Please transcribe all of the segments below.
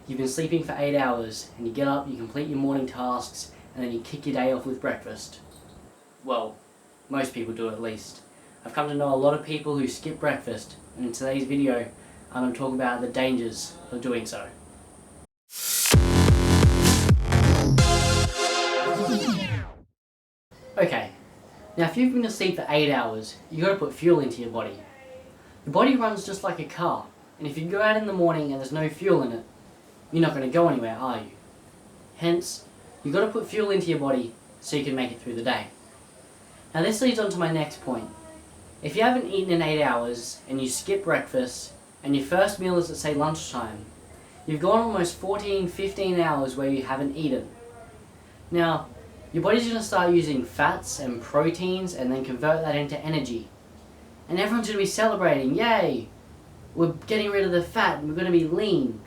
you've been sleeping for 8 hours and you get up, you complete your morning tasks, and then you kick your day off with breakfast. Well, most people do at least. I've come to know a lot of people who skip breakfast, and in today's video I'm going to talk about the dangers of doing so. Okay, now if you've been asleep for 8 hours, you've got to put fuel into your body. Your body runs just like a car, and if you go out in the morning and there's no fuel in it, you're not going to go anywhere, are you? Hence, you've got to put fuel into your body so you can make it through the day. Now this leads on to my next point. If you haven't eaten in 8 hours and you skip breakfast and your first meal is at say lunchtime, you've gone almost 14-15 hours where you haven't eaten. Now, your body's going to start using fats and proteins and then convert that into energy. And everyone's going to be celebrating, yay! We're getting rid of the fat and we're going to be lean.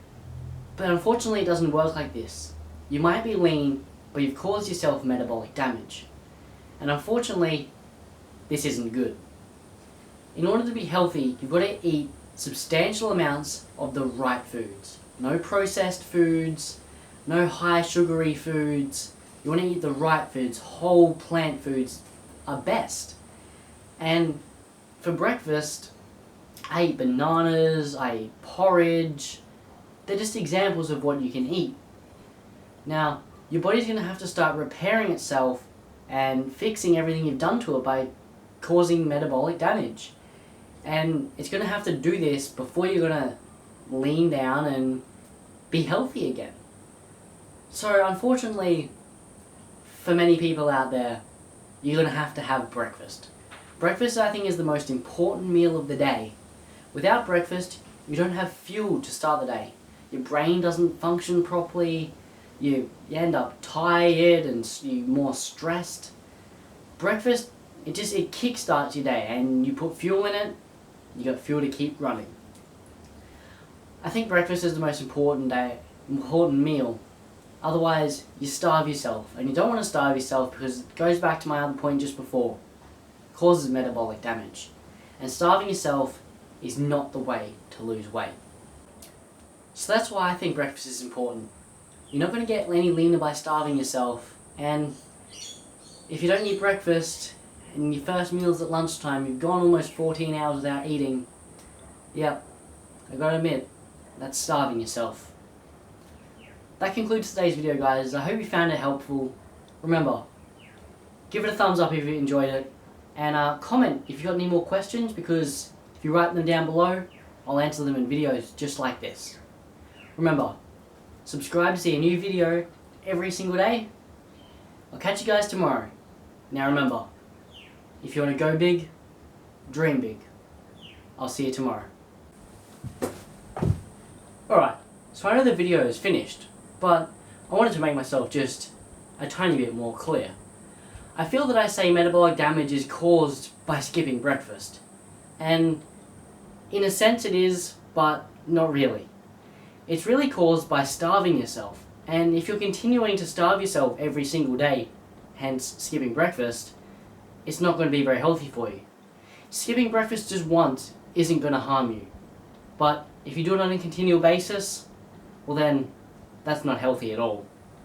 But unfortunately it doesn't work like this. You might be lean, but you've caused yourself metabolic damage. And unfortunately, this isn't good. In order to be healthy, you've got to eat substantial amounts of the right foods. No processed foods, no high sugary foods. You want to eat the right foods. Whole plant foods are best. And for breakfast, I eat bananas, I eat porridge. They're just examples of what you can eat. Now, your body's going to have to start repairing itself and fixing everything you've done to it by causing metabolic damage. And it's going to have to do this before you're going to lean down and be healthy again. So unfortunately, for many people out there, you're going to have breakfast. Breakfast, I think, is the most important meal of the day. Without breakfast, you don't have fuel to start the day. Your brain doesn't function properly, you end up tired and you're more stressed. Breakfast, it kickstarts your day, and you put fuel in it, you got fuel to keep running. I think breakfast is the most important meal. Otherwise, you starve yourself, and you don't want to starve yourself because it goes back to my other point just before. It causes metabolic damage. And starving yourself is not the way to lose weight. So that's why I think breakfast is important. You're not going to get any leaner by starving yourself, and if you don't eat breakfast and your first meal's at lunchtime, you've gone almost 14 hours without eating, yep, I gotta admit, that's starving yourself. That concludes today's video, guys. I hope you found it helpful. Remember, give it a thumbs up if you enjoyed it, and comment if you've got any more questions, because if you write them down below, I'll answer them in videos just like this. Remember, subscribe to see a new video every single day. I'll catch you guys tomorrow. Now remember, if you want to go big, dream big. I'll see you tomorrow. Alright, so I know the video is finished, but I wanted to make myself just a tiny bit more clear. I feel that I say metabolic damage is caused by skipping breakfast. And in a sense it is, but not really. It's really caused by starving yourself. And if you're continuing to starve yourself every single day, hence skipping breakfast, it's not going to be very healthy for you. Skipping breakfast just once isn't going to harm you. But if you do it on a continual basis, well then, that's not healthy at all.